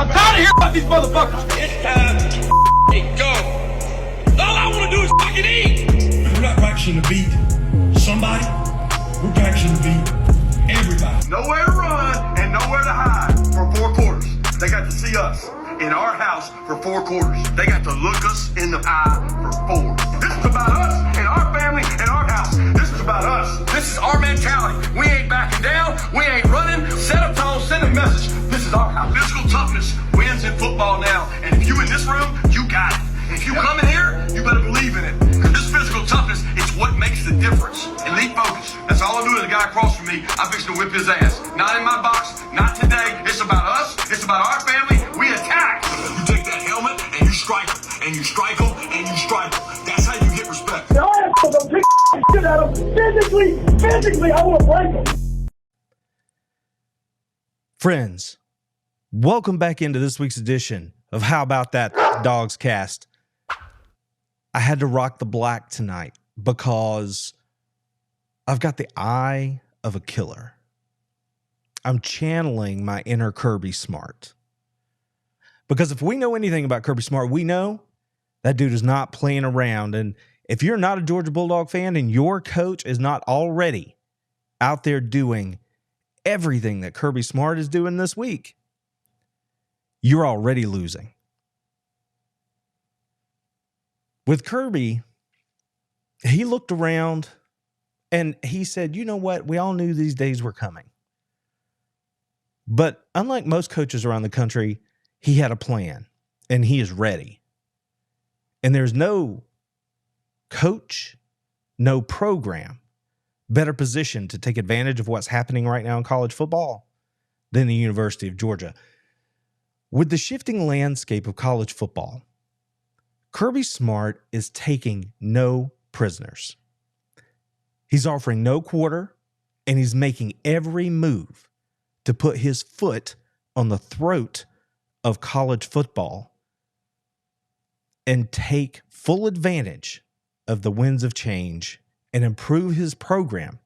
I'm tired of hearing about these motherfuckers. It's time to go. All I want to do is fucking eat. We're not practicing to beat somebody. We're practicing to beat everybody. Nowhere to run and nowhere to hide for 4 quarters. They got to see us in our house for 4 quarters. They got to look us in the eye for 4. This is about us and our family and our house. This is about us. This is our mentality. We ain't backing down. We ain't running. Set a tone, send a message. This is our house. Physical toughness wins in football now. And if you in this room, you got it. If you come in here, you better believe in it. Because this physical toughness is what makes the difference. Elite focus. That's all I do to the guy across from me. I'm fixing to whip his ass. Not in my box. Not today. It's about us. It's about our family. We attack. You take that helmet and you strike them. And you strike them and you strike them. That's how you get respect. Now I am going to pick shit out of them. Physically, I want to break them. Friends, welcome back into this week's edition of How About That DAWGSCAST. I had to rock the black tonight because I've got the eye of a killer. I'm channeling my inner Kirby Smart. Because if we know anything about Kirby Smart, we know that dude is not playing around. And if you're not a Georgia Bulldog fan and your coach is not already out there doing everything that Kirby Smart is doing this week, you're already losing. With Kirby, he looked around and he said, you know what? We all knew these days were coming. But unlike most coaches around the country, he had a plan and he is ready. And there's no coach, no program better positioned to take advantage of what's happening right now in college football than the University of Georgia. With the shifting landscape of college football, Kirby Smart is taking no prisoners. He's offering no quarter, and he's making every move to put his foot on the throat of college football and take full advantage of the winds of change and improve his program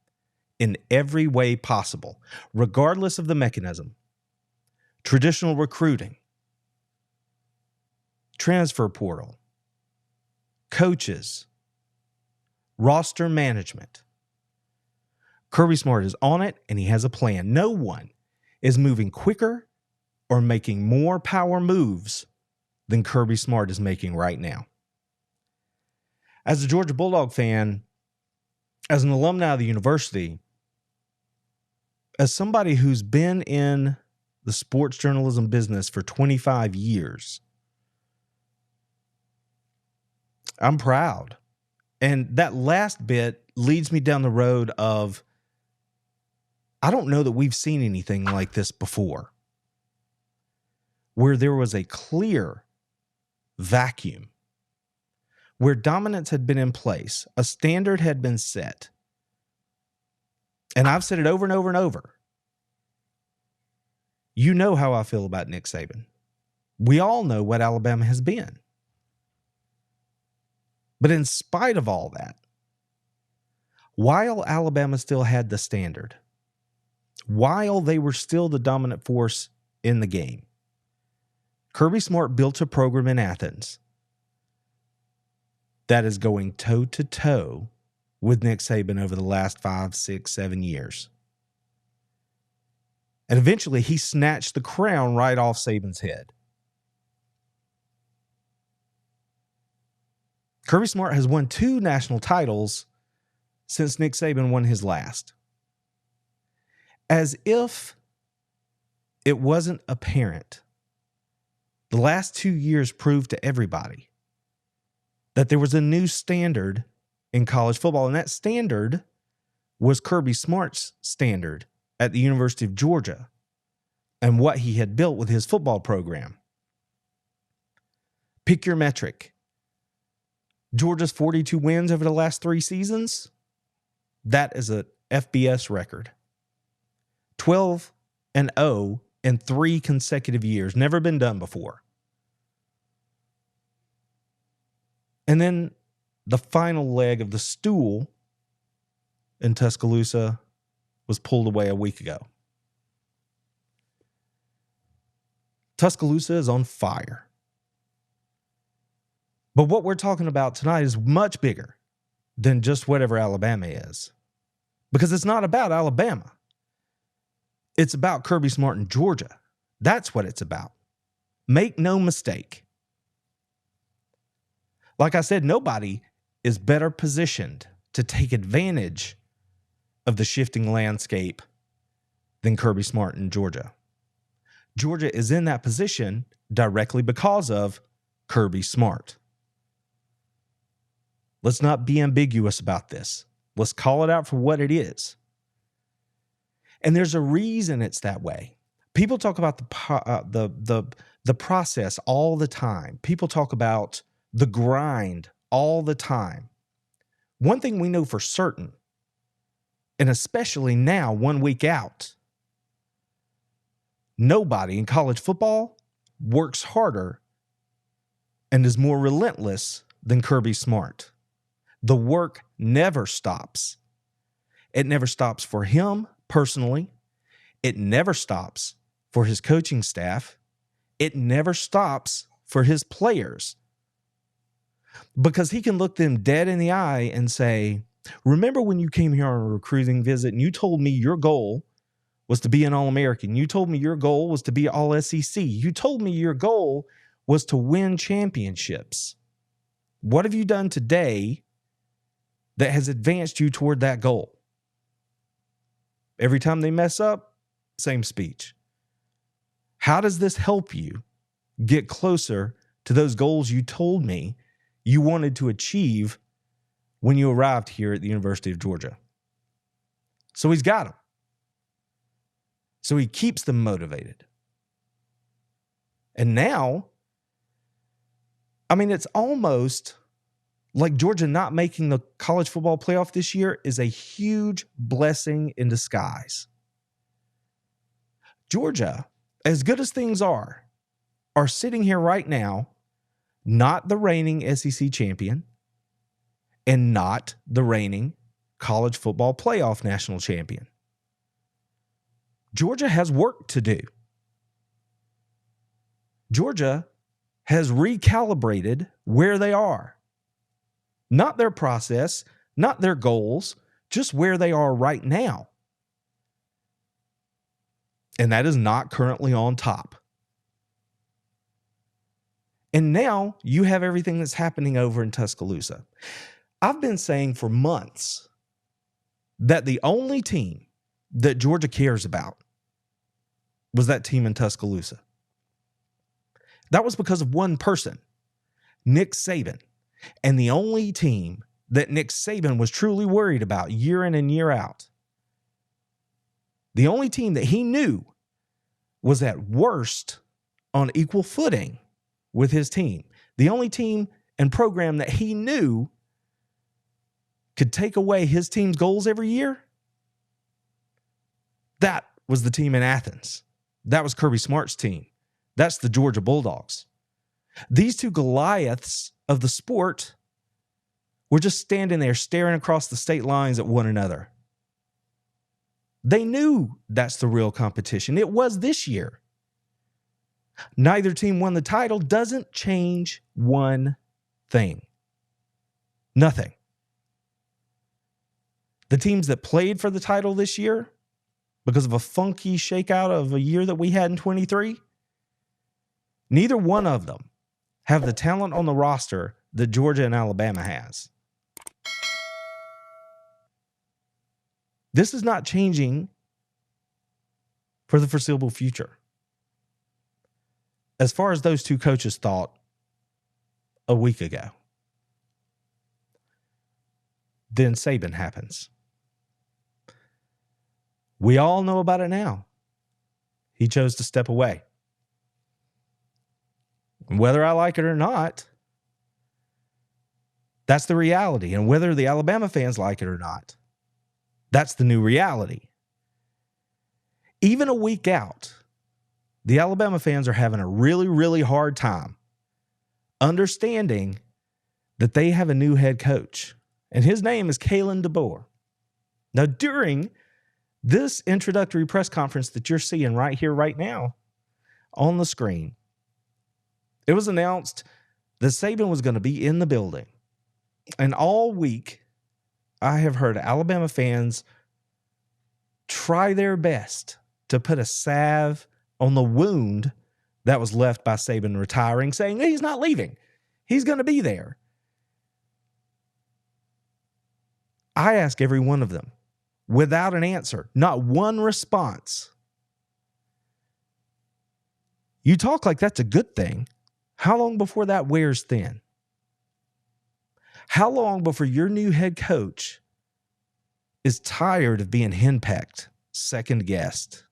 in every way possible, regardless of the mechanism. Traditional recruiting, transfer portal, coaches, roster management. Kirby Smart is on it and he has a plan. No one is moving quicker or making more power moves than Kirby Smart is making right now. As a Georgia Bulldog fan, as an alumni of the university, as somebody who's been in the sports journalism business for 25 years, I'm proud. And that last bit leads me down the road of, I don't know that we've seen anything like this before, where there was a clear vacuum, where dominance had been in place, a standard had been set. And I've said it over and over and over. You know how I feel about Nick Saban. We all know what Alabama has been. But in spite of all that, while Alabama still had the standard, while they were still the dominant force in the game, Kirby Smart built a program in Athens that is going toe-to-toe with Nick Saban over the last 5, 6, 7 years. And eventually he snatched the crown right off Saban's head. Kirby Smart has won 2 national titles since Nick Saban won his last. As if it wasn't apparent, the last 2 years proved to everybody that there was a new standard in college football, and that standard was Kirby Smart's standard at the University of Georgia and what he had built with his football program. Pick your metric. Georgia's 42 wins over the last 3 seasons, that is a FBS record. 12-0 in 3 consecutive years. Never been done before. And then the final leg of the stool in Tuscaloosa was pulled away a week ago. Tuscaloosa is on fire. But what we're talking about tonight is much bigger than just whatever Alabama is. Because it's not about Alabama. It's about Kirby Smart in Georgia. That's what it's about. Make no mistake. Like I said, nobody is better positioned to take advantage of the shifting landscape than Kirby Smart in Georgia. Georgia is in that position directly because of Kirby Smart. Let's not be ambiguous about this. Let's call it out for what it is. And there's a reason it's that way. People talk about the process all the time. People talk about the grind all the time. One thing we know for certain, and especially now, 1 week out, nobody in college football works harder and is more relentless than Kirby Smart. The work never stops. It never stops for him personally. It never stops for his coaching staff. It never stops for his players. Because he can look them dead in the eye and say, remember when you came here on a recruiting visit and you told me your goal was to be an All-American. You told me your goal was to be All-SEC. You told me your goal was to win championships. What have you done today that has advanced you toward that goal? Every time they mess up, same speech. How does this help you get closer to those goals you told me you wanted to achieve when you arrived here at the University of Georgia? So he's got them. So he keeps them motivated. And now, I mean, it's almost like Georgia not making the college football playoff this year is a huge blessing in disguise. Georgia, as good as things are sitting here right now, not the reigning SEC champion and not the reigning college football playoff national champion. Georgia has work to do. Georgia has recalibrated where they are. Not their process, not their goals, just where they are right now. And that is not currently on top. And now you have everything that's happening over in Tuscaloosa. I've been saying for months that the only team that Georgia cares about was that team in Tuscaloosa. That was because of one person, Nick Saban. And the only team that Nick Saban was truly worried about year in and year out, the only team that he knew was at worst on equal footing with his team, the only team and program that he knew could take away his team's goals every year, that was the team in Athens. That was Kirby Smart's team. That's the Georgia Bulldogs. These two Goliaths of the sport were just standing there staring across the state lines at one another. They knew that's the real competition. It was this year. Neither team won the title. Doesn't change one thing. Nothing. The teams that played for the title this year, because of a funky shakeout of a year that we had in 23, neither one of them have the talent on the roster that Georgia and Alabama has. This is not changing for the foreseeable future. As far as those two coaches thought a week ago. Then Saban happens. We all know about it now. He chose to step away. Whether I like it or not, that's the reality. And whether the Alabama fans like it or not, that's the new reality. Even a week out, the Alabama fans are having a really, really hard time understanding that they have a new head coach. And his name is Kalen DeBoer. Now, during this introductory press conference that you're seeing right here, right now, on the screen, it was announced that Saban was going to be in the building. And all week, I have heard Alabama fans try their best to put a salve on the wound that was left by Saban retiring, saying he's not leaving. He's going to be there. I ask every one of them without an answer, not one response. You talk like that's a good thing. How long before that wears thin? How long before your new head coach is tired of being henpecked, second guessed,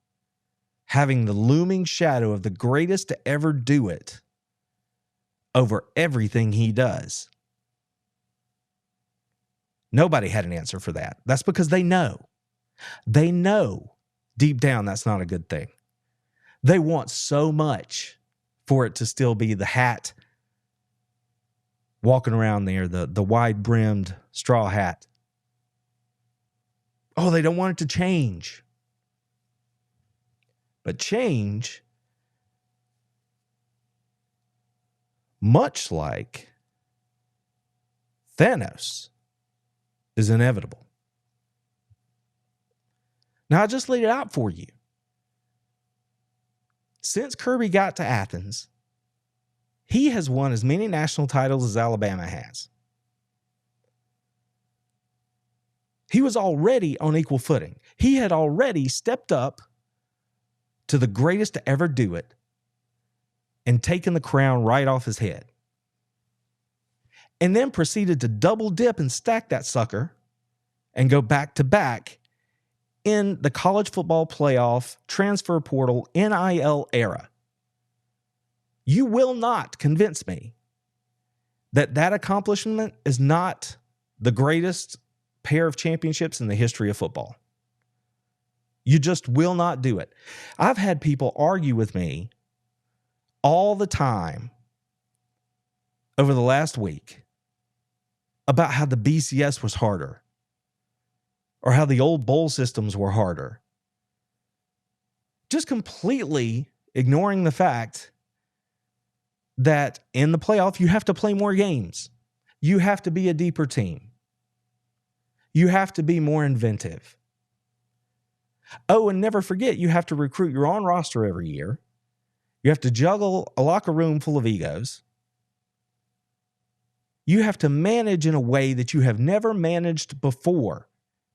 having the looming shadow of the greatest to ever do it over everything he does? Nobody had an answer for that. That's because they know. They know deep down that's not a good thing. They want so much for it to still be the hat walking around there, the wide-brimmed straw hat. Oh, they don't want it to change. But change, much like Thanos, is inevitable. Now, I just laid it out for you. Since Kirby got to Athens, he has won as many national titles as Alabama has. He was already on equal footing. He had already stepped up to the greatest to ever do it and taken the crown right off his head. And then proceeded to double dip and stack that sucker and go back to back in the college football playoff, transfer portal, NIL era. You will not convince me that that accomplishment is not the greatest pair of championships in the history of football. You just will not do it. I've had people argue with me all the time over the last week about how the BCS was harder or how the old bowl systems were harder. Just completely ignoring the fact that in the playoff, you have to play more games. You have to be a deeper team. You have to be more inventive. Oh, and never forget, you have to recruit your own roster every year. You have to juggle a locker room full of egos. You have to manage in a way that you have never managed before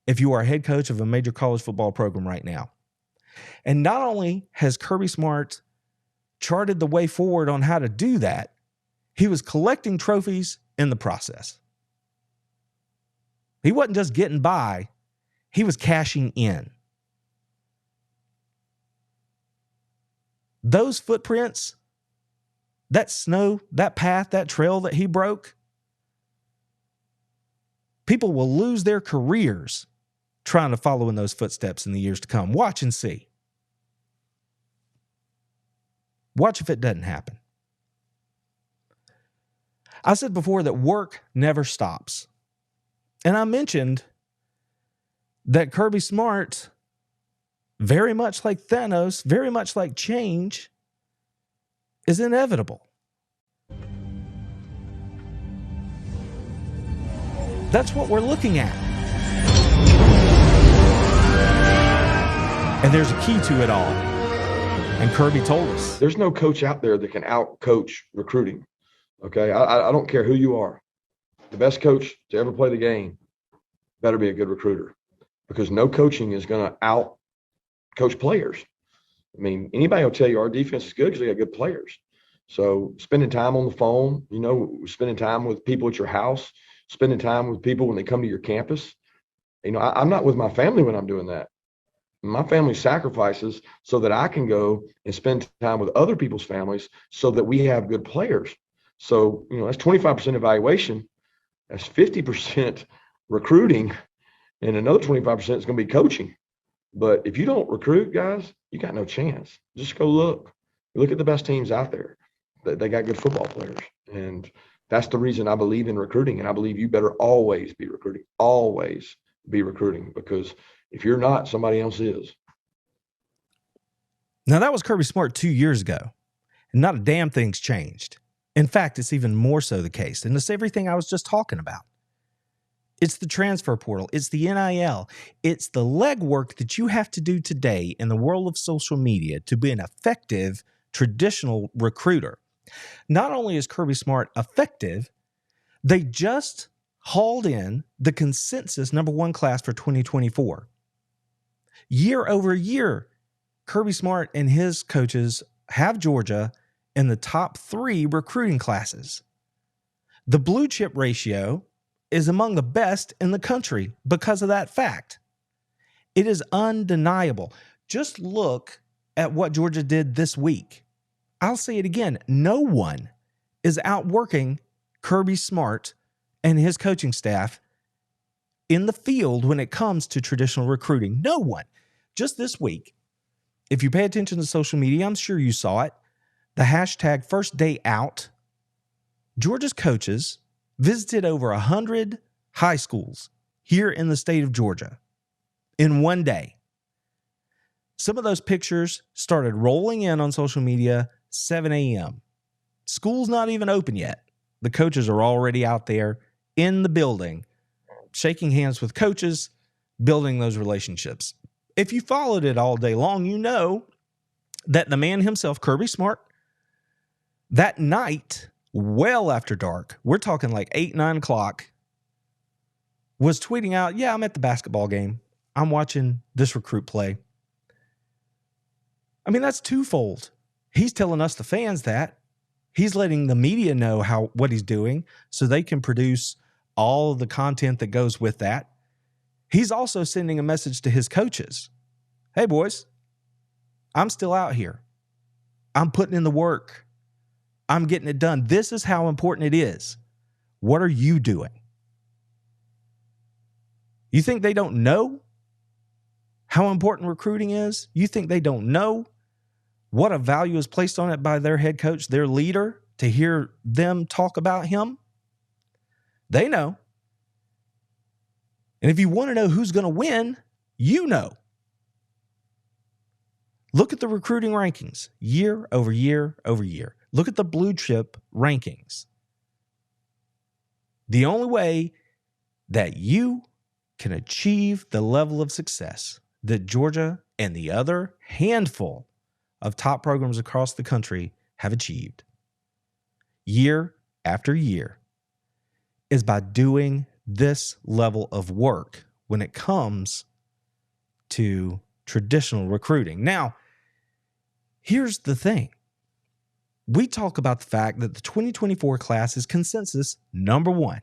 if you are a head coach of a major college football program right now. And not only has Kirby Smart charted the way forward on how to do that, he was collecting trophies in the process. He wasn't just getting by, he was cashing in. Those footprints, that snow, that path, that trail that he broke, people will lose their careers trying to follow in those footsteps in the years to come. Watch and see. Watch if it doesn't happen. I said before that work never stops. And I mentioned that Kirby Smart, very much like Thanos, very much like change, is inevitable. That's what we're looking at. And there's a key to it all. And Kirby told us. There's no coach out there that can out-coach recruiting, okay? I don't care who you are. The best coach to ever play the game better be a good recruiter, because no coaching is going to out-coach players. I mean, anybody will tell you our defense is good because they got good players. So spending time on the phone, you know, spending time with people at your house, spending time with people when they come to your campus. You know, I'm not with my family when I'm doing that. My family sacrifices so that I can go and spend time with other people's families so that we have good players. So, you know, that's 25% evaluation. That's 50% recruiting, and another 25% is going to be coaching. But if you don't recruit, guys, you got no chance. Just go look. Look at the best teams out there. They got good football players. And that's the reason I believe in recruiting. And I believe you better always be recruiting. Always be recruiting, because if you're not, somebody else is. Now, that was Kirby Smart 2 years ago, and not a damn thing's changed. In fact, it's even more so the case, and it's everything I was just talking about. It's the transfer portal. It's the NIL. It's the legwork that you have to do today in the world of social media to be an effective traditional recruiter. Not only is Kirby Smart effective, they just hauled in the consensus #1 class for 2024. Year over year, Kirby Smart and his coaches have Georgia in the top 3 recruiting classes. The blue chip ratio is among the best in the country because of that fact. It is undeniable. Just look at what Georgia did this week. I'll say it again. No one is outworking Kirby Smart and his coaching staff in the field when it comes to traditional recruiting. No one. Just this week, if you pay attention to social media, I'm sure you saw it. The hashtag first day out. Georgia's coaches visited over 100 high schools here in the state of Georgia in one day. Some of those pictures started rolling in on social media 7 a.m. School's not even open yet. The coaches are already out there in the building, shaking hands with coaches, building those relationships. If you followed it all day long, you know that the man himself, Kirby Smart, that night, well after dark, we're talking like 8, 9 o'clock, was tweeting out, yeah, I'm at the basketball game. I'm watching this recruit play. I mean, that's twofold. He's telling us, the fans, that. He's letting the media know what he's doing so they can produce all of the content that goes with that. He's also sending a message to his coaches. Hey, boys, I'm still out here. I'm putting in the work. I'm getting it done. This is how important it is. What are you doing? You think they don't know how important recruiting is? You think they don't know what a value is placed on it by their head coach, their leader, to hear them talk about him? They know. And if you want to know who's going to win, you know. Look at the recruiting rankings year over year over year. Look at the blue chip rankings. The only way that you can achieve the level of success that Georgia and the other handful of top programs across the country have achieved year after year is by doing this level of work when it comes to traditional recruiting. Now, here's the thing. We talk about the fact that the 2024 class is consensus #1.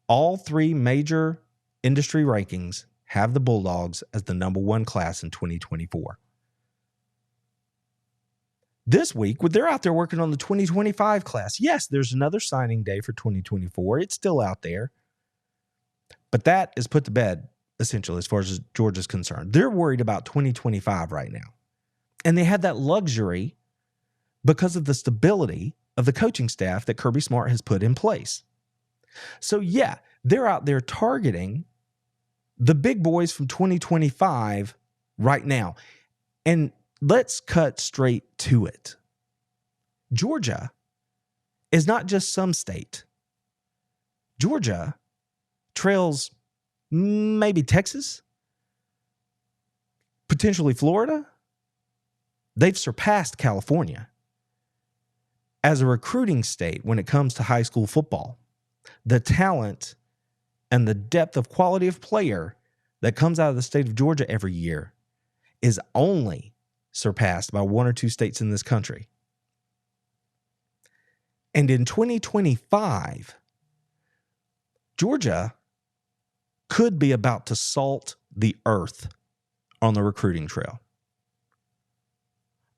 All 3 major industry rankings have the Bulldogs as the #1 class in 2024. This week, they're out there working on the 2025 class. Yes, there's another signing day for 2024. It's still out there. But that is put to bed, essentially, as far as Georgia's concerned. They're worried about 2025 right now. And they had that luxury because of the stability of the coaching staff that Kirby Smart has put in place. So, yeah, they're out there targeting the big boys from 2025 right now. And let's cut straight to it. Georgia is not just some state. Georgia trails maybe Texas, potentially Florida. They've surpassed California as a recruiting state when it comes to high school football. The talent and the depth of quality of player that comes out of the state of Georgia every year is only surpassed by 1 or 2 states in this country. And in 2025, Georgia could be about to salt the earth on the recruiting trail.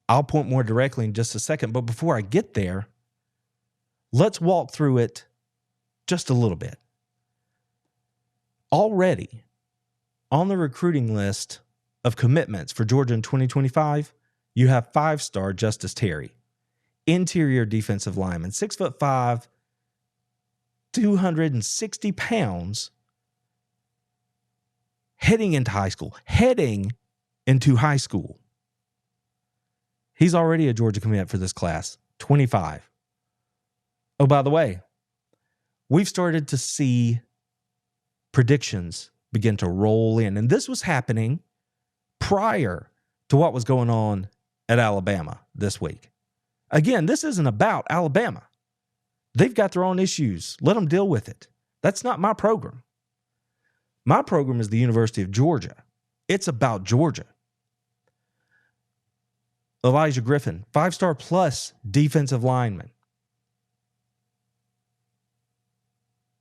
I'll point more directly in just a second, but before I get there, let's walk through it just a little bit. Already on the recruiting list of commitments for Georgia in 2025, you have 5-star Justice Terry, interior defensive lineman, 6'5", 260 pounds, heading into high school. He's already a Georgia commit for this class, 25. Oh, by the way, we've started to see predictions begin to roll in. And this was happening prior to what was going on at Alabama this week. Again, this isn't about Alabama. They've got their own issues. Let them deal with it. That's not my program. My program is the University of Georgia. It's about Georgia. Elijah Griffin, 5-star plus defensive lineman,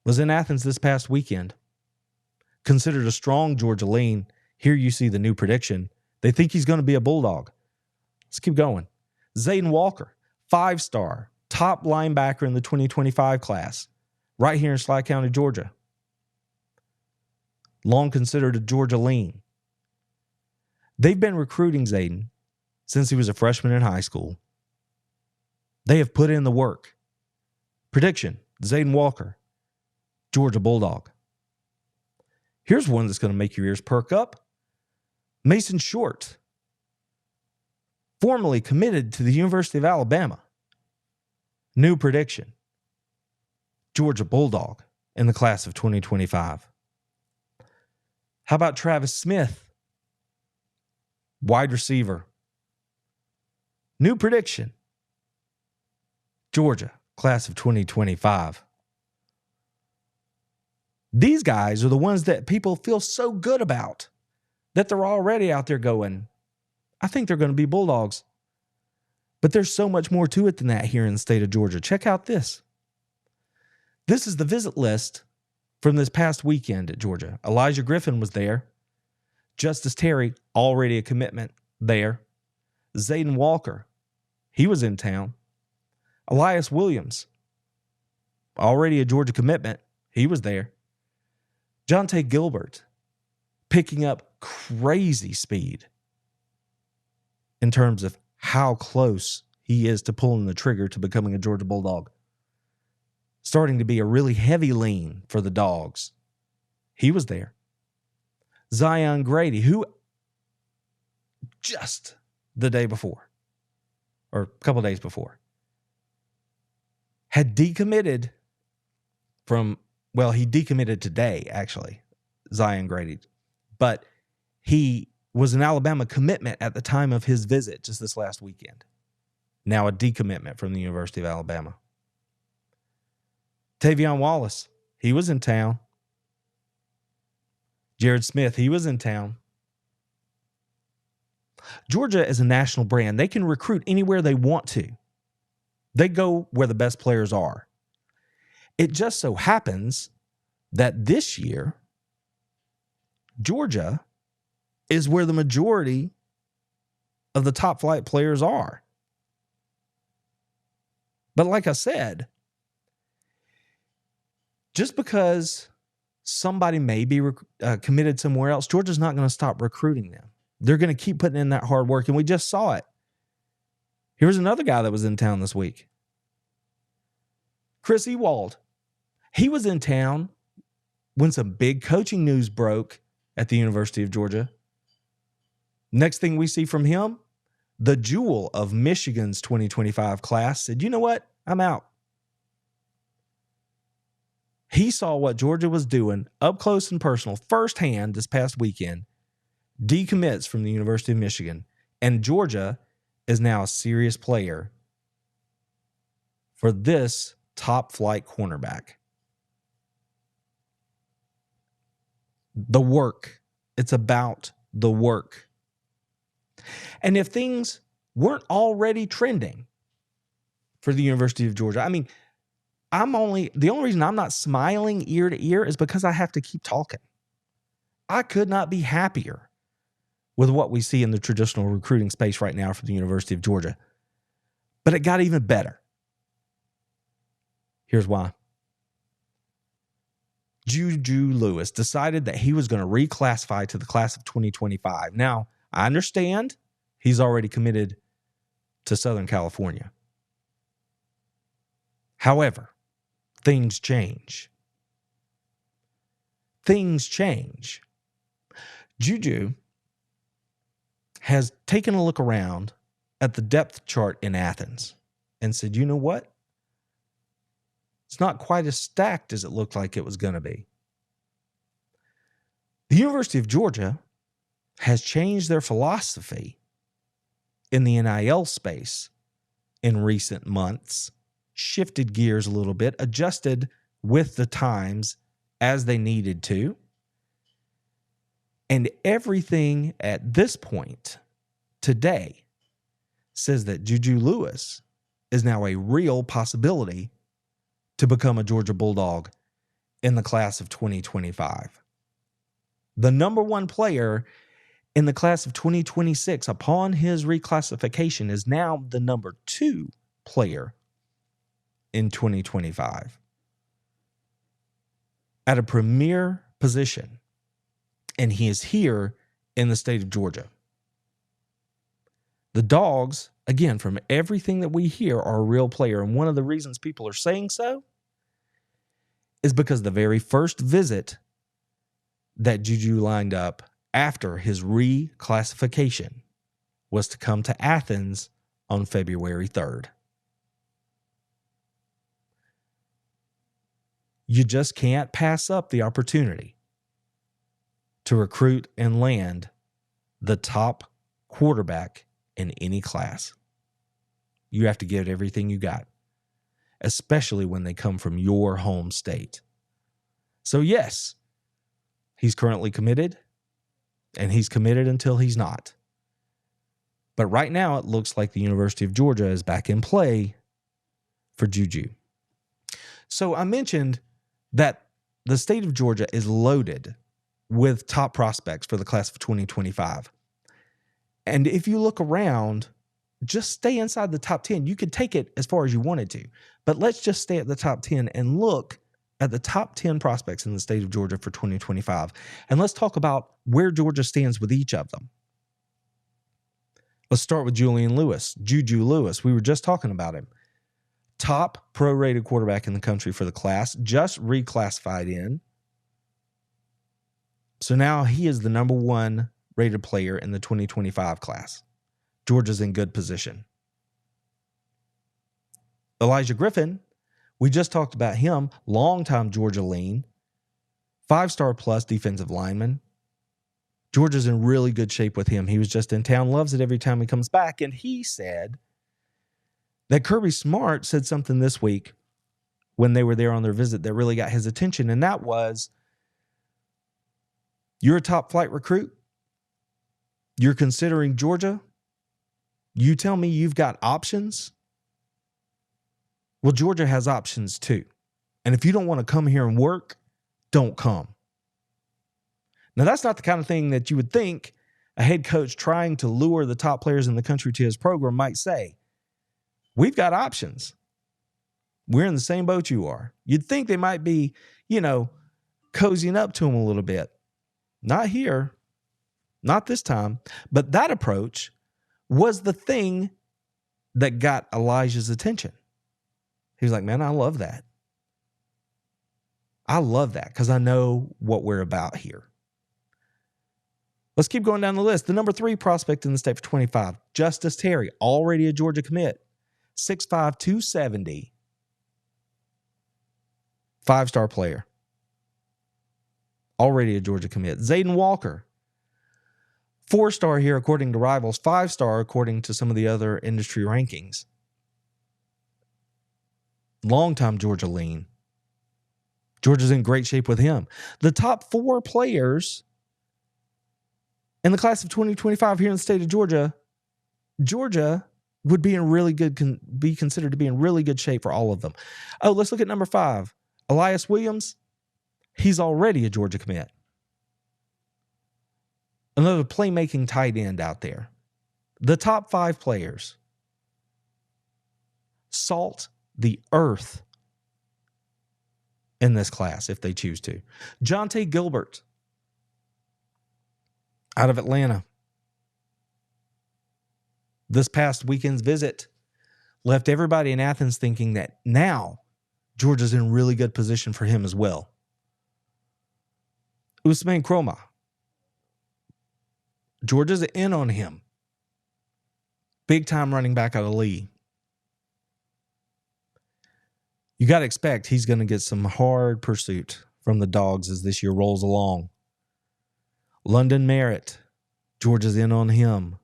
was in Athens this past weekend. Considered a strong Georgia lean. Here you see the new prediction. They think he's going to be a Bulldog. Let's keep going. Zayden Walker, 5-star, top linebacker in the 2025 class, right here in Schley County, Georgia. Long considered a Georgia lean. They've been recruiting Zayden since he was a freshman in high school. They have put in the work. Prediction, Zayden Walker, Georgia Bulldog. Here's one that's going to make your ears perk up. Mason Short, formerly committed to the University of Alabama. New prediction, Georgia Bulldog in the class of 2025. How about Travis Smith, wide receiver? New prediction, Georgia, class of 2025. These guys are the ones that people feel so good about that they're already out there going, I think they're going to be Bulldogs. But there's so much more to it than that here in the state of Georgia. Check out this. This is the visit list from this past weekend at Georgia. Elijah Griffin was there. Justice Terry, already a commitment there. Zayden Walker, he was in town. Elias Williams, already a Georgia commitment. He was there. Jonte Gilbert, picking up crazy speed in terms of how close he is to pulling the trigger to becoming a Georgia Bulldog. Starting to be a really heavy lean for the Dogs. He was there. Zion Grady, who just the day before, or a couple days before, had decommitted from, well, he decommitted today, actually, Zion Grady. But he was an Alabama commitment at the time of his visit just this last weekend. Now a decommitment from the University of Alabama. Tavion Wallace, he was in town. Jared Smith, he was in town. Georgia is a national brand. They can recruit anywhere they want to. They go where the best players are. It just so happens that this year, Georgia is where the majority of the top flight players are. But like I said, just because somebody may be committed somewhere else, Georgia's not going to stop recruiting them. They're going to keep putting in that hard work, and we just saw it. Here's another guy that was in town this week. Chris Ewald. He was in town when some big coaching news broke at the University of Georgia. Next thing we see from him, the jewel of Michigan's 2025 class said, you know what? I'm out. He saw what Georgia was doing up close and personal firsthand this past weekend, decommits from the University of Michigan, and Georgia is now a serious player for this top flight cornerback. The work. It's about the work. And if things weren't already trending for the University of Georgia, I mean, the only reason I'm not smiling ear to ear is because I have to keep talking. I could not be happier with what we see in the traditional recruiting space right now for the University of Georgia. But it got even better. Here's why. Juju Lewis decided that he was going to reclassify to the class of 2025. Now, I understand he's already committed to Southern California. However, things change. Things change. Juju has taken a look around at the depth chart in Athens and said, you know what? It's not quite as stacked as it looked like it was going to be. The University of Georgia has changed their philosophy in the NIL space in recent months, shifted gears a little bit, adjusted with the times as they needed to. And everything at this point today says that Juju Lewis is now a real possibility to become a Georgia Bulldog in the class of 2025. The number one player in the class of 2026 upon his reclassification is now the number 2 player in 2025 at a premier position. And he is here in the state of Georgia. The Dogs, again, from everything that we hear, are a real player. And one of the reasons people are saying so is because the very first visit that Juju lined up after his reclassification was to come to Athens on February 3rd. You just can't pass up the opportunity to recruit and land the top quarterback in any class. You have to give it everything you got, especially when they come from your home state. So yes, he's currently committed, and he's committed until he's not. But right now, it looks like the University of Georgia is back in play for Juju. So I mentioned that the state of Georgia is loaded with top prospects for the class of 2025. And if you look around, just stay inside the top 10. You could take it as far as you wanted to, but let's just stay at the top 10 and look at the top 10 prospects in the state of Georgia for 2025. And let's talk about where Georgia stands with each of them. Let's start with Juju Lewis. We were just talking about him. Top pro-rated quarterback in the country for the class, just reclassified in. So now he is the number 1 rated player in the 2025 class. Georgia's in good position. Elijah Griffin, we just talked about him, longtime Georgia lean, 5-star plus defensive lineman. Georgia's in really good shape with him. He was just in town, loves it every time he comes back. And he said that Kirby Smart said something this week when they were there on their visit that really got his attention. And that was, you're a top flight recruit. You're considering Georgia. You tell me you've got options. Well, Georgia has options too. And if you don't want to come here and work, don't come. Now, that's not the kind of thing that you would think a head coach trying to lure the top players in the country to his program might say. We've got options. We're in the same boat you are. You'd think they might be, cozying up to him a little bit. Not here. Not this time. But that approach was the thing that got Elijah's attention. He was like, man, I love that. I love that because I know what we're about here. Let's keep going down the list. The number 3 prospect in the state for 25, Justice Terry, already a Georgia commit. 6'5", 270. 5-star player. Already a Georgia commit. Zayden Walker. 4-star here according to Rivals. 5-star according to some of the other industry rankings. Longtime Georgia lean. Georgia's in great shape with him. The top 4 players in the class of 2025 here in the state of Georgia, Georgia would be be considered to be in really good shape for all of them. Oh, let's look at number 5. Elias Williams. He's already a Georgia commit. Another playmaking tight end out there. The top 5 players salt the earth in this class if they choose to. Jonte Gilbert out of Atlanta. This past weekend's visit left everybody in Athens thinking that now Georgia's in really good position for him as well. Usman Kroma. Georgia's in on him Big time running back out of Lee. You got to expect he's going to get some hard pursuit from the Dogs as this year rolls along. London Merritt, Georgia's in on him.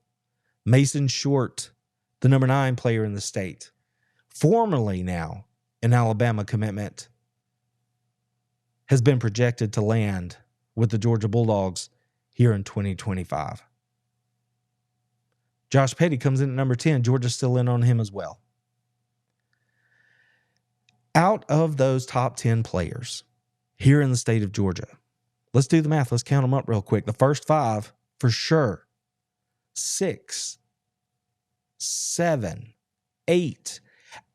Mason Short, the number 9 player in the state, formerly now an Alabama commitment, has been projected to land with the Georgia Bulldogs here in 2025. Josh Petty comes in at number 10. Georgia's still in on him as well. Out of those top 10 players here in the state of Georgia, let's do the math. Let's count them up real quick. The first 5, for sure. 6, 7, 8.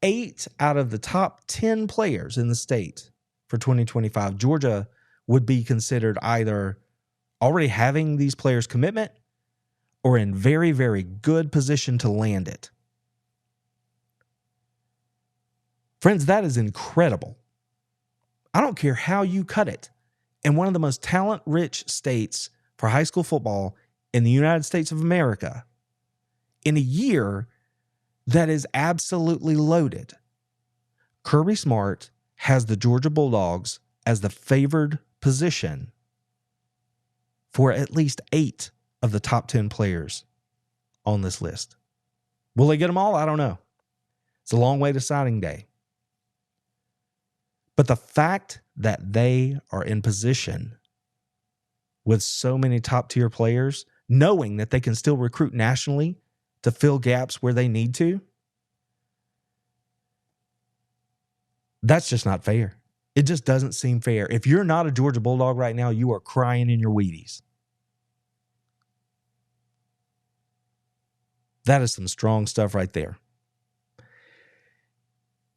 8 out of the top 10 players in the state for 2025. Georgia would be considered either already having these players' commitment or in very, very good position to land it. Friends, that is incredible. I don't care how you cut it. In one of the most talent-rich states for high school football in the United States of America, in a year that is absolutely loaded, Kirby Smart has the Georgia Bulldogs as the favored position for at least 8 of the top 10 players on this list. Will they get them all? I don't know. It's a long way to signing day. But the fact that they are in position with so many top-tier players, knowing that they can still recruit nationally to fill gaps where they need to, that's just not fair. It just doesn't seem fair. If you're not a Georgia Bulldog right now, you are crying in your Wheaties. That is some strong stuff right there.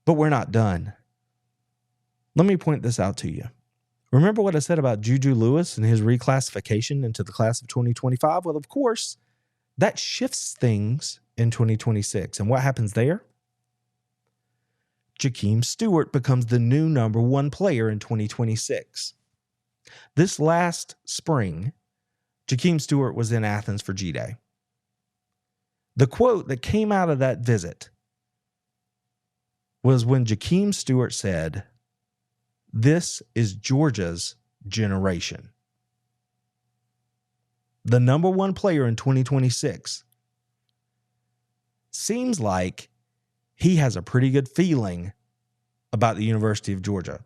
But we're not done. Let me point this out to you. Remember what I said about Juju Lewis and his reclassification into the class of 2025? Well, of course, that shifts things in 2026. And what happens there? Jakeem Stewart becomes the new number 1 player in 2026. This last spring, Jakeem Stewart was in Athens for G-Day. The quote that came out of that visit was when Jakeem Stewart said, "This is Georgia's generation." The number 1 player in 2026. Seems like he has a pretty good feeling about the University of Georgia.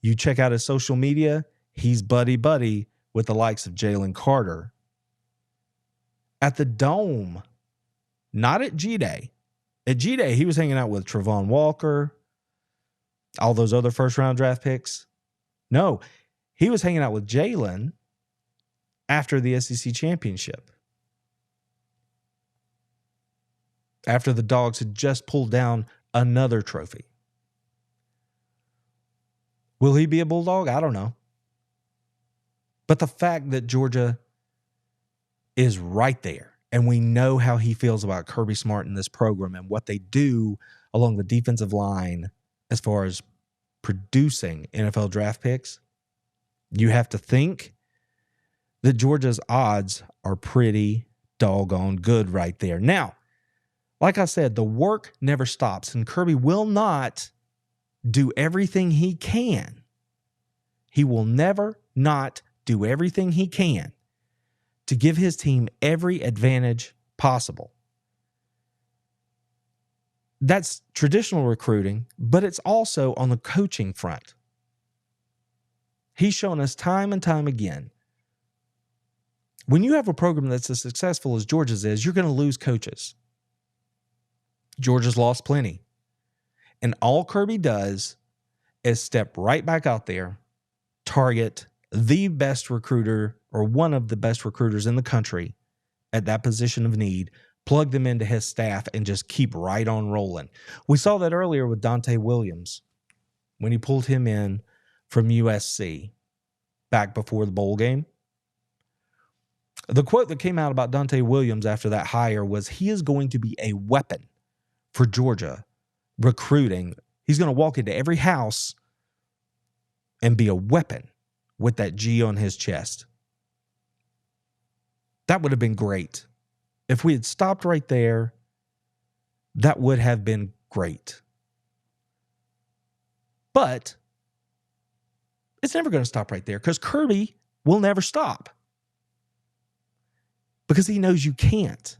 You check out his social media, he's buddy-buddy with the likes of Jalen Carter. At the Dome, not at G-Day. At G-Day, he was hanging out with Travon Walker, all those other first-round draft picks. No, he was hanging out with Jalen after the SEC championship. After the Dogs had just pulled down another trophy. Will he be a Bulldog? I don't know. But the fact that Georgia is right there, and we know how he feels about Kirby Smart in this program and what they do along the defensive line as far as producing NFL draft picks, you have to think that Georgia's odds are pretty doggone good right there. Now, like I said, the work never stops, and Kirby will not do everything he can. He will never not do everything he can to give his team every advantage possible. That's traditional recruiting, but it's also on the coaching front. He's shown us time and time again, when you have a program that's as successful as Georgia's is, you're going to lose coaches. Georgia's lost plenty. And all Kirby does is step right back out there, target the best recruiter or one of the best recruiters in the country at that position of need, plug them into his staff, and just keep right on rolling. We saw that earlier with Dante Williams when he pulled him in from USC back before the bowl game. The quote that came out about Dante Williams after that hire was, he is going to be a weapon for Georgia recruiting. He's going to walk into every house and be a weapon with that G on his chest. That would have been great if we had stopped right there that would have been great. But it's never going to stop right there because Kirby will never stop because he knows you can't.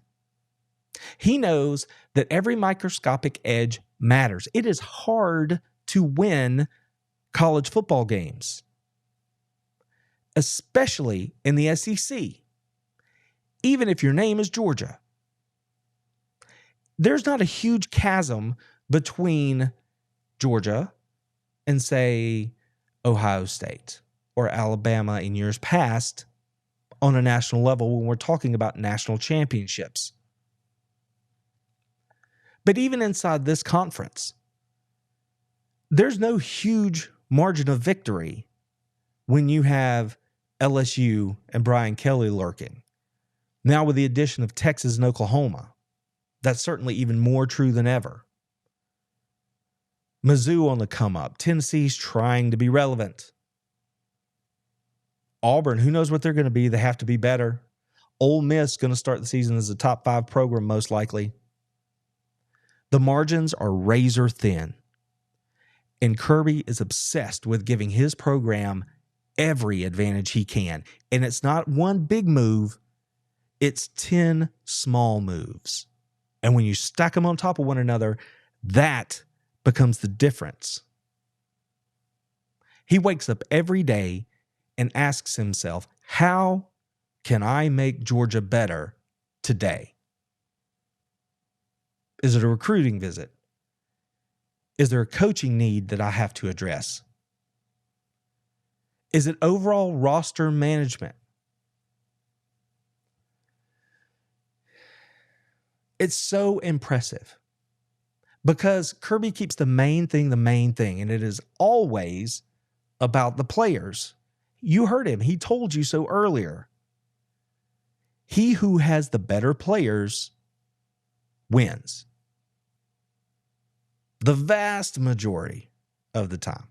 He knows that every microscopic edge matters. It is hard to win college football games, especially in the SEC, even if your name is Georgia. There's not a huge chasm between Georgia and, say, Ohio State or Alabama in years past on a national level when we're talking about national championships. But even inside this conference, there's no huge margin of victory when you have LSU and Brian Kelly lurking. Now with the addition of Texas and Oklahoma, that's certainly even more true than ever. Mizzou on the come up. Tennessee's trying to be relevant. Auburn, who knows what they're going to be? They have to be better. Ole Miss going to start the season as a top 5 program most likely. The margins are razor thin. And Kirby is obsessed with giving his program every advantage he can. And it's not one big move. It's 10 small moves. And when you stack them on top of one another, that becomes the difference. He wakes up every day and asks himself, how can I make Georgia better today? Is it a recruiting visit? Is there a coaching need that I have to address? Is it overall roster management? It's so impressive because Kirby keeps the main thing, and it is always about the players. You heard him. He told you so earlier. He who has the better players wins. The vast majority of the time.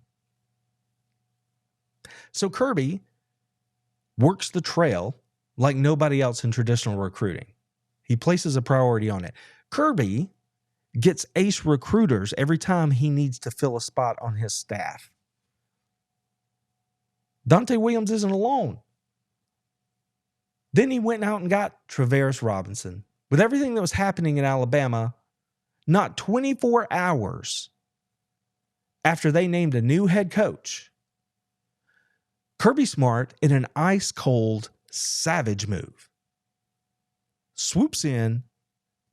So Kirby works the trail like nobody else in traditional recruiting. He places a priority on it. Kirby gets ace recruiters every time he needs to fill a spot on his staff. Dante Williams isn't alone. Then he went out and got Travaris Robinson. With everything that was happening in Alabama, not 24 hours after they named a new head coach, Kirby Smart, in an ice-cold, savage move, swoops in,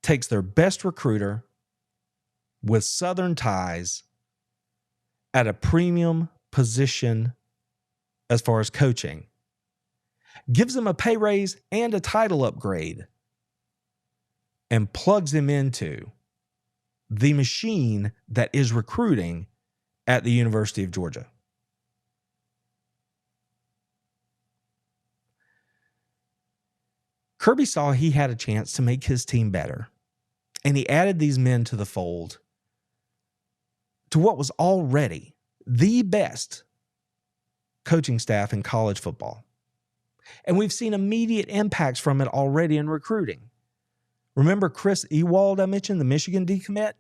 takes their best recruiter with Southern ties at a premium position as far as coaching, gives him a pay raise and a title upgrade, and plugs him into the machine that is recruiting at the University of Georgia. Kirby saw he had a chance to make his team better, and he added these men to the fold to what was already the best coaching staff in college football. And we've seen immediate impacts from it already in recruiting. Remember Chris Ewald I mentioned, the Michigan decommit?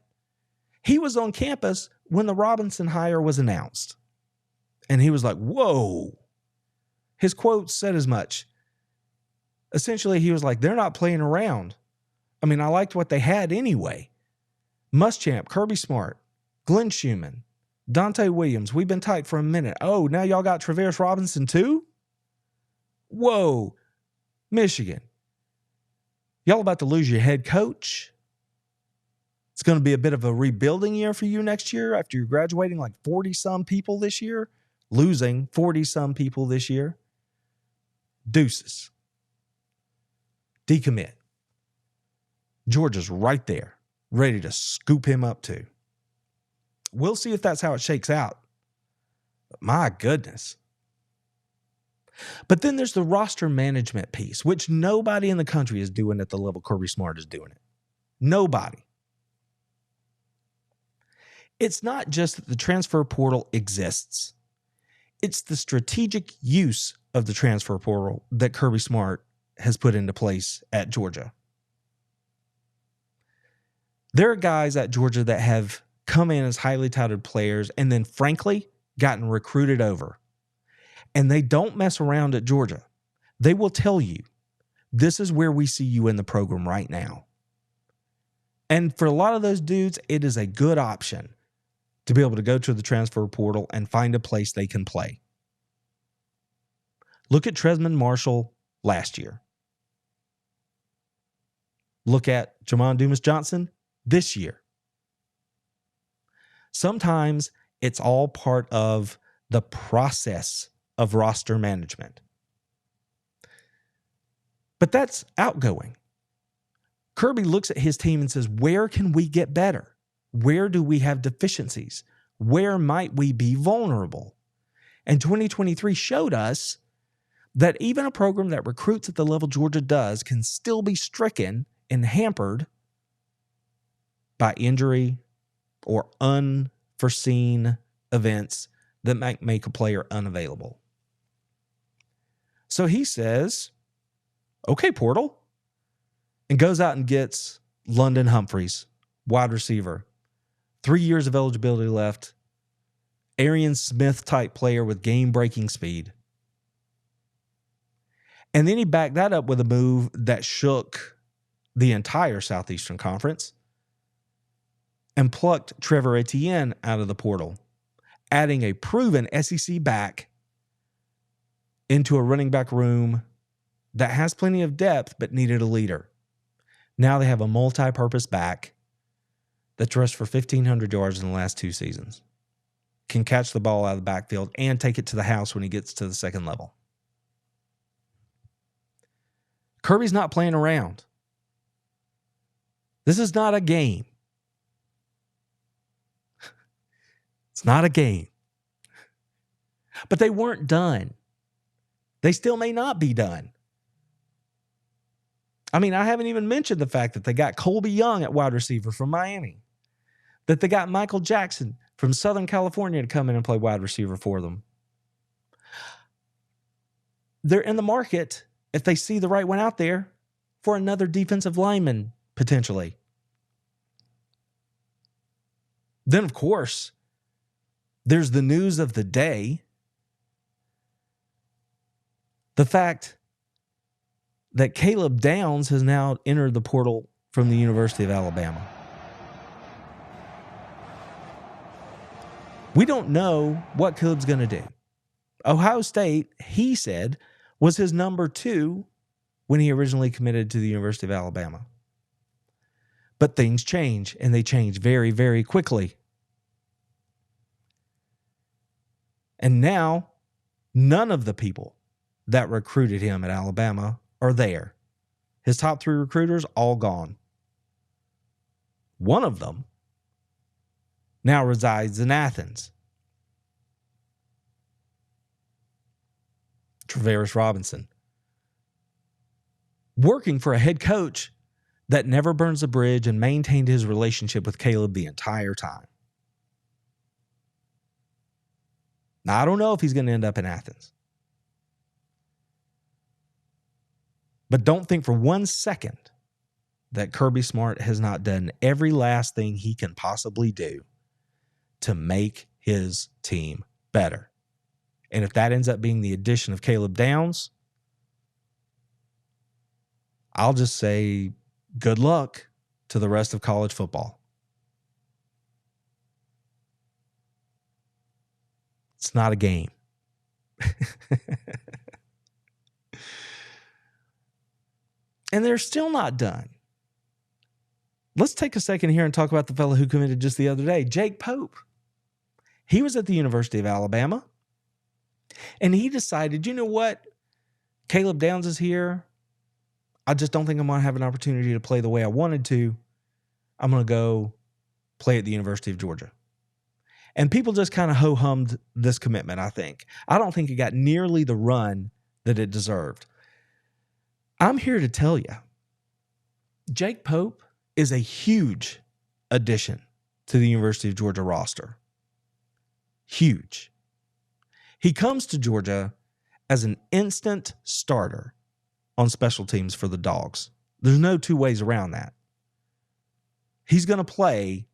He was on campus when the Robinson hire was announced. And he was like, whoa. His quote said as much. Essentially, he was like, they're not playing around. I mean, I liked what they had anyway. Muschamp, Kirby Smart, Glenn Schumann, Dante Williams. We've been tight for a minute. Oh, now y'all got Travaris Robinson too? Whoa. Michigan. Y'all about to lose your head coach? It's going to be a bit of a rebuilding year for you next year after you're graduating like 40-some people this year, losing 40-some people this year. Deuces. Decommit. Georgia's right there, ready to scoop him up too. We'll see if that's how it shakes out. But my goodness. But then there's the roster management piece, which nobody in the country is doing at the level Kirby Smart is doing it. Nobody. It's not just that the transfer portal exists. It's the strategic use of the transfer portal that Kirby Smart has put into place at Georgia. There are guys at Georgia that have come in as highly touted players and then, frankly, gotten recruited over. And they don't mess around at Georgia. They will tell you, this is where we see you in the program right now. And for a lot of those dudes, it is a good option to be able to go to the transfer portal and find a place they can play. Look at Tresman Marshall last year. Look at Jamon Dumas-Johnson this year. Sometimes it's all part of the process of roster management. But that's outgoing. Kirby looks at his team and says, where can we get better? Where do we have deficiencies? Where might we be vulnerable? And 2023 showed us that even a program that recruits at the level Georgia does can still be stricken and hampered by injury or unforeseen events that might make a player unavailable. So he says, okay, portal, and goes out and gets London Humphreys, wide receiver. 3 years of eligibility left. Arian Smith type player with game-breaking speed. And then he backed that up with a move that shook the entire Southeastern Conference and plucked Trevor Etienne out of the portal, adding a proven SEC back into a running back room that has plenty of depth but needed a leader. Now they have a multi-purpose back that's rushed for 1,500 yards in the last 2 seasons, can catch the ball out of the backfield and take it to the house when he gets to the second level. Kirby's not playing around. This is not a game. It's not a game. But they weren't done. They still may not be done. I mean, I haven't even mentioned the fact that they got Colby Young at wide receiver from Miami, that they got Michael Jackson from Southern California to come in and play wide receiver for them. They're in the market, if they see the right one out there, for another defensive lineman, potentially. Then, of course, there's the news of the day. The fact that Caleb Downs has now entered the portal from the University of Alabama. We don't know what Caleb's going to do. Ohio State, he said, was his number 2 when he originally committed to the University of Alabama. But things change, and they change very, very quickly. And now, none of the people that recruited him at Alabama are there. His top 3 recruiters, all gone. One of them now resides in Athens. Travaris Robinson. Working for a head coach that never burns a bridge and maintained his relationship with Caleb the entire time. Now, I don't know if he's going to end up in Athens. But don't think for 1 second that Kirby Smart has not done every last thing he can possibly do to make his team better. And if that ends up being the addition of Caleb Downs, I'll just say good luck to the rest of college football. It's not a game. And they're still not done. Let's take a second here and talk about the fellow who committed just the other day, Jake Pope. He was at the University of Alabama, and he decided, you know what? Caleb Downs is here. I just don't think I'm going to have an opportunity to play the way I wanted to. I'm going to go play at the University of Georgia. And people just kind of ho-hummed this commitment, I think. I don't think it got nearly the run that it deserved. I'm here to tell you, Jake Pope is a huge addition to the University of Georgia roster. Huge. He comes to Georgia as an instant starter on special teams for the Dogs. There's no 2 ways around that. He's going to play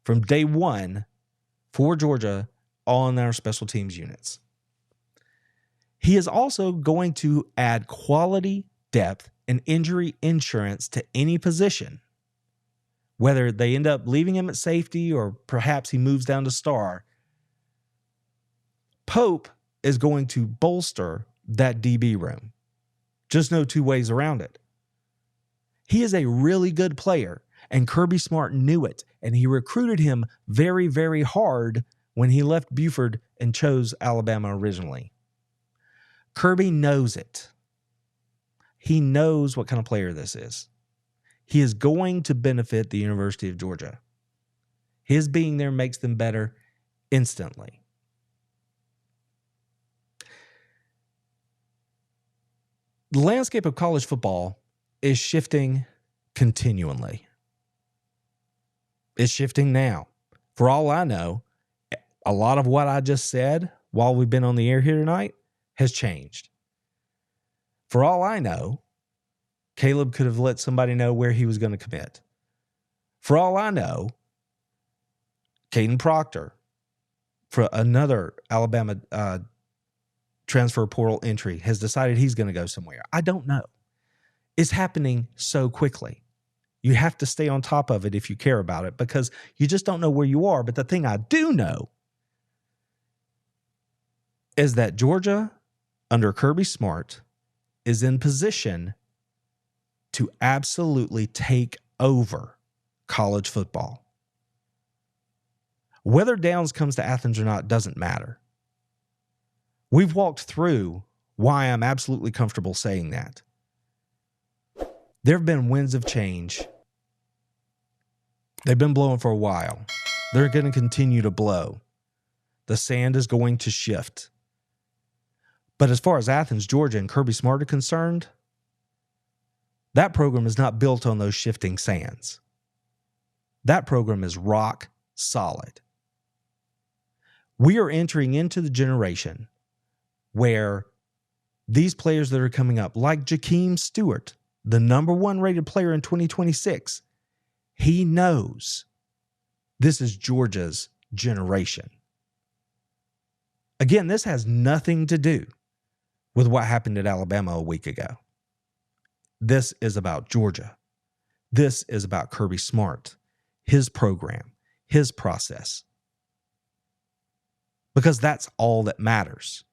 from day one for Georgia on our special teams units. He is also going to add quality depth and injury insurance to any position, whether they end up leaving him at safety or perhaps he moves down to star. Pope is going to bolster that DB room. Just no two ways around it. He is a really good player, and Kirby Smart knew it, and he recruited him very, very hard when he left Buford and chose Alabama originally. Kirby knows it. He knows what kind of player this is. He is going to benefit the University of Georgia. His being there makes them better instantly. The landscape of college football is shifting continually. It's shifting now. For all I know, a lot of what I just said while we've been on the air here tonight has changed. For all I know, Caleb could have let somebody know where he was going to commit. For all I know, Caden Proctor, for another Alabama transfer portal entry, has decided he's going to go somewhere. I don't know. It's happening so quickly. You have to stay on top of it if you care about it, because you just don't know where you are. But the thing I do know is that Georgia, under Kirby Smart, is in position to absolutely take over college football. Whether Downs comes to Athens or not doesn't matter. We've walked through why I'm absolutely comfortable saying that. There have been winds of change. They've been blowing for a while. They're going to continue to blow. The sand is going to shift. But as far as Athens, Georgia, and Kirby Smart are concerned, that program is not built on those shifting sands. That program is rock solid. We are entering into the generation where these players that are coming up, like Jakeem Stewart, the number 1 rated player in 2026, he knows this is Georgia's generation. Again, this has nothing to do with what happened at Alabama a week ago. This is about Georgia. This is about Kirby Smart, his program, his process. Because that's all that matters.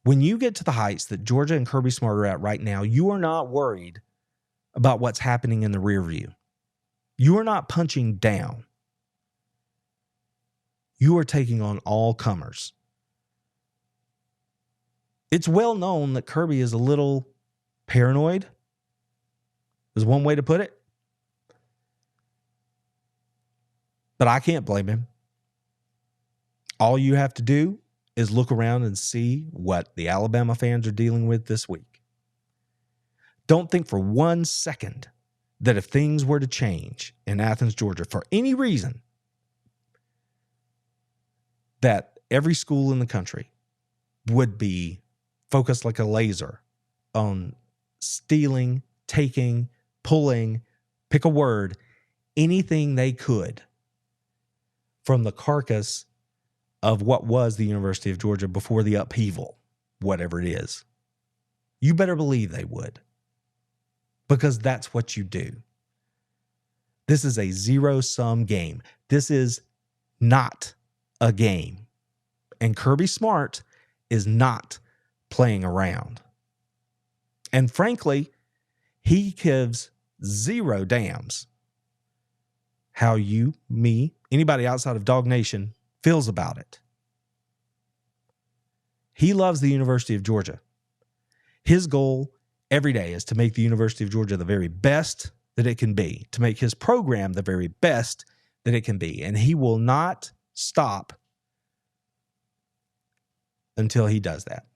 When you get to the heights that Georgia and Kirby Smart are at right now, you are not worried about what's happening in the rear view. You are not punching down. You are taking on all comers. It's well known that Kirby is a little paranoid, is one way to put it. But I can't blame him. All you have to do is look around and see what the Alabama fans are dealing with this week. Don't think for 1 second that if things were to change in Athens, Georgia, for any reason, that every school in the country would be focused like a laser on stealing, taking, pulling, pick a word, anything they could from the carcass of what was the University of Georgia before the upheaval, whatever it is. You better believe they would, because that's what you do. This is a zero-sum game. This is not a game. And Kirby Smart is not playing around. And frankly, he gives zero damns how you, me, anybody outside of Dog Nation feels about it. He loves the University of Georgia. His goal every day is to make the University of Georgia the very best that it can be, to make his program the very best that it can be. And he will not stop until he does that.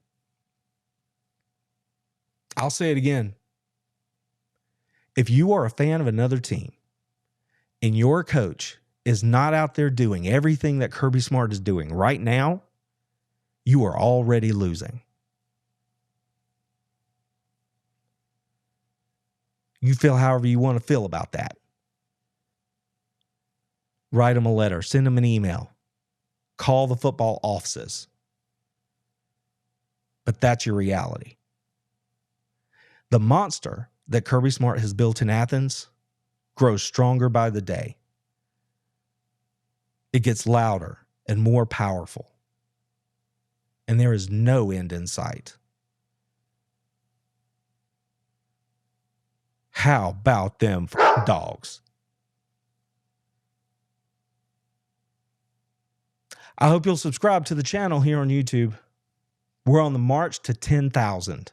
I'll say it again. If you are a fan of another team and your coach is not out there doing everything that Kirby Smart is doing right now, you are already losing. You feel however you want to feel about that. write them a letter, send them an email, call the football offices. But that's your reality. The monster that Kirby Smart has built in Athens grows stronger by the day. It gets louder and more powerful. And there is no end in sight. How about them dogs? I hope you'll subscribe to the channel here on YouTube. We're on the march to 10,000.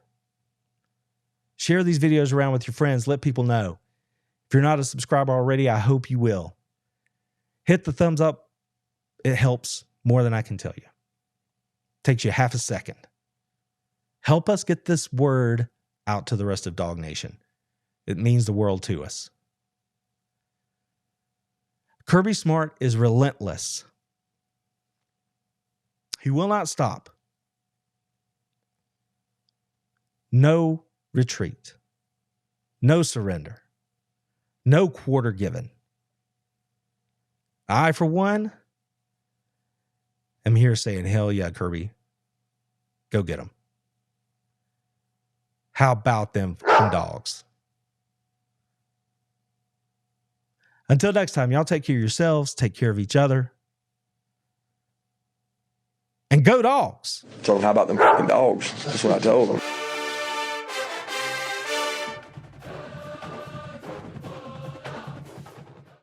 Share these videos around with your friends. Let people know. If you're not a subscriber already, I hope you will. Hit the thumbs up. It helps more than I can tell you. Takes you half a second. Help us get this word out to the rest of Dog Nation. It means the world to us. Kirby Smart is relentless. He will not stop. No retreat. No surrender. No quarter given. I, for one, am here saying, hell yeah, Kirby. Go get them. How about them dogs? Until next time, y'all take care of yourselves, take care of each other, and go Dogs. So how about them dogs? That's what I told them.